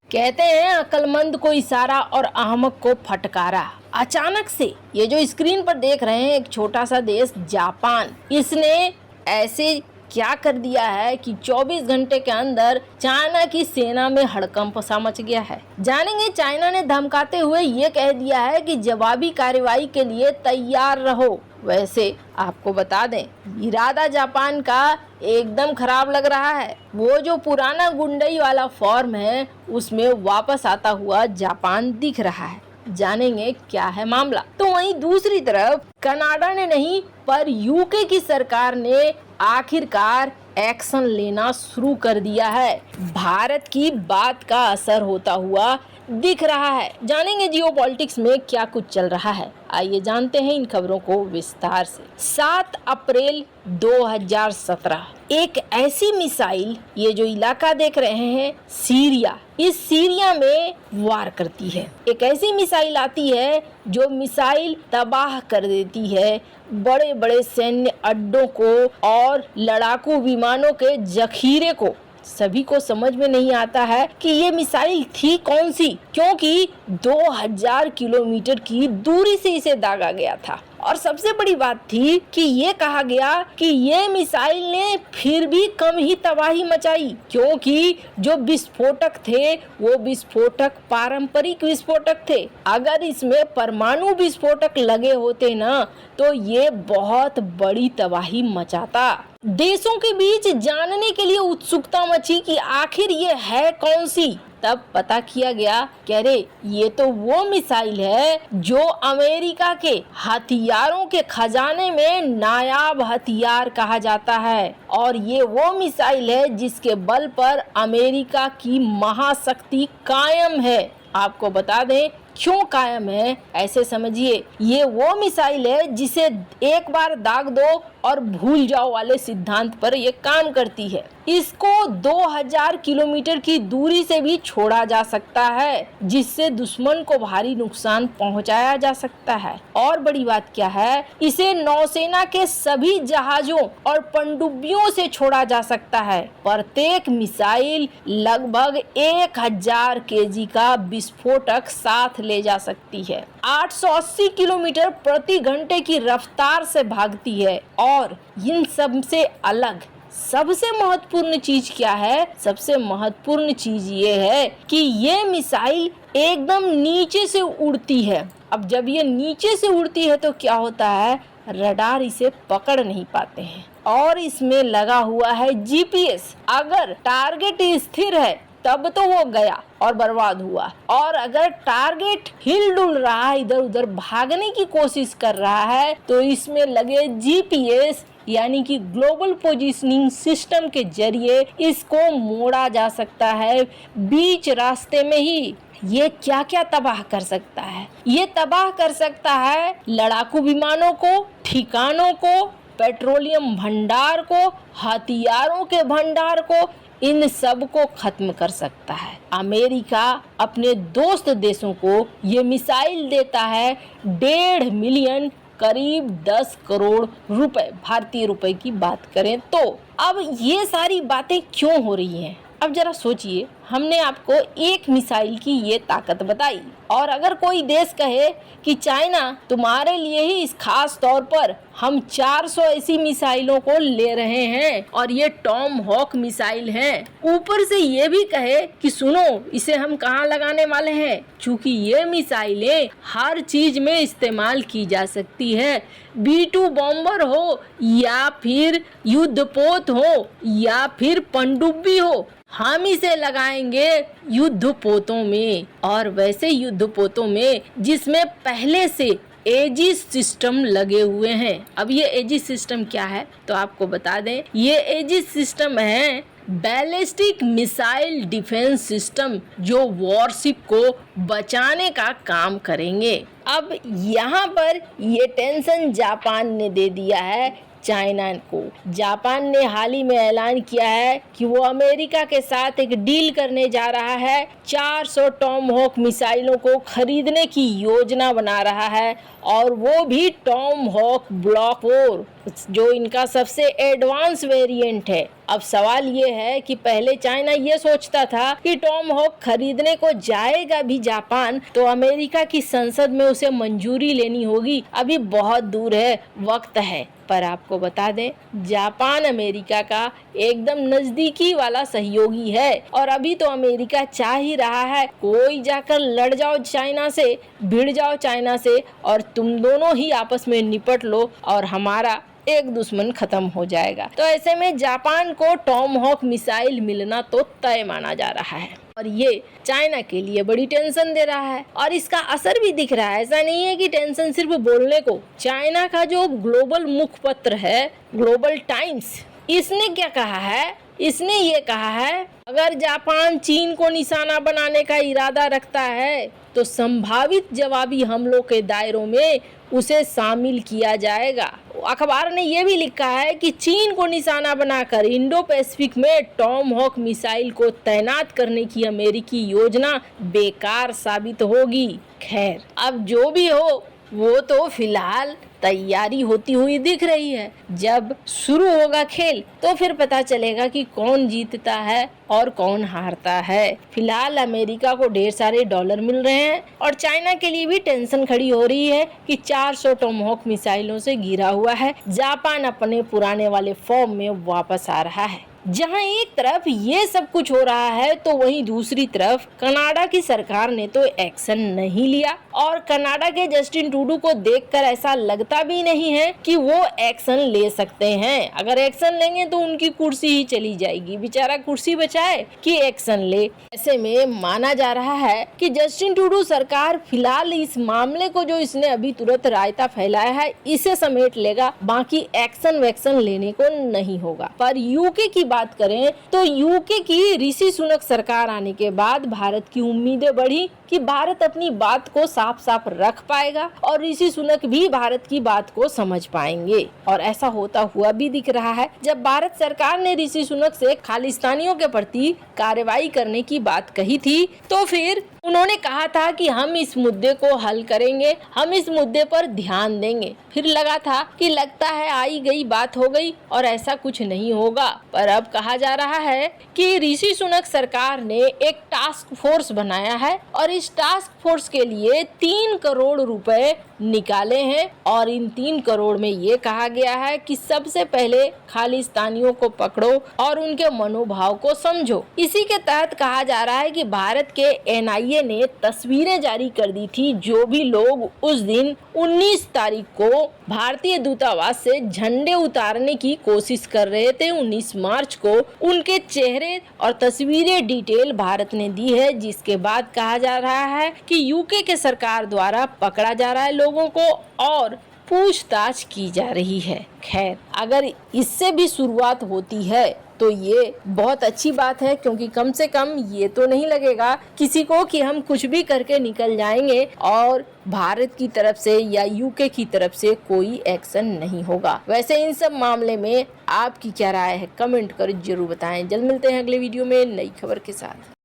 कहते हैं अक्लमंद को इशारा और अहमक को फटकारा। अचानक से ये जो स्क्रीन पर देख रहे हैं, एक छोटा सा देश जापान, इसने ऐसे क्या कर दिया है कि 24 घंटे के अंदर चाइना की सेना में हड़कंप सा मच गया है। जानेंगे, चाइना ने धमकाते हुए ये कह दिया है कि जवाबी कार्रवाई के लिए तैयार रहो। वैसे आपको बता दें, इरादा जापान का एकदम खराब लग रहा है। वो जो पुराना गुंडई वाला फॉर्म है, उसमें वापस आता हुआ जापान दिख रहा है। जानेंगे क्या है मामला। तो वहीं दूसरी तरफ कनाडा ने नहीं, पर यूके की सरकार ने आखिरकार एक्शन लेना शुरू कर दिया है। भारत की बात का असर होता हुआ दिख रहा है। जानेंगे जियोपॉलिटिक्स में क्या कुछ चल रहा है। आइए जानते हैं इन खबरों को विस्तार से। 7 अप्रैल 2017 एक ऐसी मिसाइल, ये जो इलाका देख रहे हैं सीरिया, इस सीरिया में वार करती है। एक ऐसी मिसाइल आती है जो मिसाइल तबाह कर देती है बड़े बड़े सैन्य अड्डों को और लड़ाकू विमानों के जखीरे को। सभी को समझ में नहीं आता है कि ये मिसाइल थी कौन सी, क्योंकि 2000 किलोमीटर की दूरी से इसे दागा गया था। और सबसे बड़ी बात थी कि ये कहा गया कि ये मिसाइल ने फिर भी कम ही तबाही मचाई, क्योंकि जो विस्फोटक थे वो विस्फोटक पारंपरिक विस्फोटक थे। अगर इसमें परमाणु विस्फोटक लगे होते ना, तो ये बहुत बड़ी तबाही मचाता। देशों के बीच जानने के लिए उत्सुकता मची कि आखिर ये है कौन सी। तब पता किया गया कि अरे ये तो वो मिसाइल है जो अमेरिका के हथियारों के खजाने में नायाब हथियार कहा जाता है। और ये वो मिसाइल है जिसके बल पर अमेरिका की महाशक्ति कायम है। आपको बता दें क्यों कायम है, ऐसे समझिए, ये वो मिसाइल है जिसे एक बार दाग दो और भूल जाओ वाले सिद्धांत पर ये काम करती है। इसको 2000 किलोमीटर की दूरी से भी छोड़ा जा सकता है, जिससे दुश्मन को भारी नुकसान पहुंचाया जा सकता है। और बड़ी बात क्या है, इसे नौसेना के सभी जहाजों और पनडुब्बियों से छोड़ा जा सकता है। प्रत्येक मिसाइल लगभग 1000 केजी का विस्फोटक साथ ले जा सकती है। 880 किलोमीटर प्रति घंटे की रफ्तार से भागती है। और इन सब से अलग सबसे महत्वपूर्ण चीज क्या है? सबसे महत्वपूर्ण चीज ये है कि ये मिसाइल एकदम नीचे से उड़ती है। अब जब ये नीचे से उड़ती है तो क्या होता है, रडार इसे पकड़ नहीं पाते हैं। और इसमें लगा हुआ है जीपीएस। अगर टारगेट स्थिर है तब तो वो गया और बर्बाद हुआ, और अगर टारगेट हिल डुल रहा है, इधर उधर भागने की कोशिश कर रहा है, तो इसमें लगे जीपीएस यानी कि ग्लोबल पोजीशनिंग सिस्टम के जरिए इसको मोड़ा जा सकता है बीच रास्ते में ही। ये क्या क्या तबाह कर सकता है? ये तबाह कर सकता है लड़ाकू विमानों को, ठिकानों को, पेट्रोलियम भंडार को, हथियारों के भंडार को, इन सब को खत्म कर सकता है। अमेरिका अपने दोस्त देशों को ये मिसाइल देता है 1.5 मिलियन, करीब 10 करोड़ रुपए, भारतीय रुपए की बात करें तो। अब ये सारी बातें क्यों हो रही हैं? अब जरा सोचिए, हमने आपको एक मिसाइल की ये ताकत बताई, और अगर कोई देश कहे कि चाइना तुम्हारे लिए ही इस खास तौर पर हम 400 ऐसी मिसाइलों को ले रहे हैं और ये टॉम हॉक मिसाइल हैं, ऊपर से ये भी कहे कि सुनो इसे हम कहाँ लगाने वाले हैं, क्योंकि ये मिसाइलें हर चीज में इस्तेमाल की जा सकती है। B2 बॉम्बर हो या फिर युद्धपोत हो या फिर पनडुब्बी हो, हम इसे लगाएंगे युद्धपोतों में, और वैसे युद्धपोतों में जिसमें पहले से एजिस सिस्टम लगे हुए हैं। अब ये एजिस सिस्टम क्या है तो आपको बता दें, ये एजिस सिस्टम है बैलिस्टिक मिसाइल डिफेंस सिस्टम, जो वॉरशिप को बचाने का काम करेंगे। अब यहाँ पर ये टेंशन जापान ने दे दिया है चाइना को। जापान ने हाल ही में ऐलान किया है कि वो अमेरिका के साथ एक डील करने जा रहा है। 400 टॉम हॉक मिसाइलों को खरीदने की योजना बना रहा है, और वो भी टॉम हॉक ब्लॉक 4, जो इनका सबसे एडवांस वेरिएंट है। अब सवाल ये है कि पहले चाइना ये सोचता था कि टॉमहॉक खरीदने को जाएगा भी जापान तो अमेरिका की संसद में उसे मंजूरी लेनी होगी। अभी बहुत दूर है, वक्त है। पर आपको बता दें, जापान अमेरिका का एकदम नजदीकी वाला सहयोगी है और अभी तो अमेरिका चाह ही रहा है कोई जाकर लड़ जाओ चाइना से, भिड़ जाओ चाइना से और तुम दोनों ही आपस में निपट लो और हमारा एक दुश्मन खत्म हो जाएगा। तो ऐसे में जापान को टॉमहॉक मिसाइल मिलना तो तय माना जा रहा है और ये चाइना के लिए बड़ी टेंशन दे रहा है और इसका असर भी दिख रहा है। ऐसा नहीं है कि टेंशन सिर्फ बोलने को। चाइना का जो ग्लोबल मुखपत्र है ग्लोबल टाइम्स, इसने क्या कहा है? इसने ये कहा है अगर जापान चीन को निशाना बनाने का इरादा रखता है तो संभावित जवाबी हमलों के दायरों में उसे शामिल किया जाएगा। अखबार ने यह भी लिखा है कि चीन को निशाना बनाकर इंडो पैसिफिक में टॉमहॉक मिसाइल को तैनात करने की अमेरिकी योजना बेकार साबित होगी। खैर, अब जो भी हो वो तो फिलहाल तैयारी होती हुई दिख रही है। जब शुरू होगा खेल तो फिर पता चलेगा कि कौन जीतता है और कौन हारता है। फिलहाल अमेरिका को ढेर सारे डॉलर मिल रहे हैं और चाइना के लिए भी टेंशन खड़ी हो रही है कि 400 टॉमहॉक मिसाइलों से घिरा हुआ है। जापान अपने पुराने वाले फॉर्म में वापस आ रहा है। जहां एक तरफ ये सब कुछ हो रहा है तो वहीं दूसरी तरफ कनाडा की सरकार ने तो एक्शन नहीं लिया और कनाडा के जस्टिन ट्रूडो को देखकर ऐसा लगता भी नहीं है कि वो एक्शन ले सकते हैं। अगर एक्शन लेंगे तो उनकी कुर्सी ही चली जाएगी। बेचारा कुर्सी बचाए कि एक्शन ले। ऐसे में माना जा रहा है कि जस्टिन ट्रूडो सरकार फिलहाल इस मामले को जो इसने अभी तुरंत रायता फैलाया है इसे समेट लेगा, बाकी एक्शन वैक्शन लेने को नहीं होगा। पर यूके की बात करें तो यूके की ऋषि सुनक सरकार आने के बाद भारत की उम्मीदें बढ़ी कि भारत अपनी बात को साफ साफ रख पाएगा और ऋषि सुनक भी भारत की बात को समझ पाएंगे और ऐसा होता हुआ भी दिख रहा है। जब भारत सरकार ने ऋषि सुनक से खालिस्तानियों के प्रति कार्रवाई करने की बात कही थी तो फिर उन्होंने कहा था कि हम इस मुद्दे को हल करेंगे, हम इस मुद्दे पर ध्यान देंगे। फिर लगा था कि लगता है आई गई बात हो गई और ऐसा कुछ नहीं होगा। पर अब कहा जा रहा है कि ऋषि सुनक सरकार ने एक टास्क फोर्स बनाया है और इस टास्क फोर्स के लिए 3 करोड़ रुपए निकाले हैं और इन 3 करोड़ में ये कहा गया है कि सबसे पहले खालिस्तानियों को पकड़ो और उनके मनोभाव को समझो। इसी के तहत कहा जा रहा है कि भारत के NIA ने तस्वीरें जारी कर दी थी। जो भी लोग उस दिन 19 तारीख को भारतीय दूतावास से झंडे उतारने की कोशिश कर रहे थे 19 मार्च को, उनके चेहरे और तस्वीरें डिटेल भारत ने दी है, जिसके बाद कहा जा रहा है कि यूके के सरकार द्वारा पकड़ा जा रहा है लोगों को और पूछताछ की जा रही है। खैर, अगर इससे भी शुरुआत होती है तो ये बहुत अच्छी बात है, क्योंकि कम से कम ये तो नहीं लगेगा किसी को कि हम कुछ भी करके निकल जाएंगे और भारत की तरफ से या यूके की तरफ से कोई एक्शन नहीं होगा। वैसे इन सब मामले में आपकी क्या राय है, कमेंट कर जरूर बताएं। जल्द मिलते हैं अगले वीडियो में नई खबर के साथ।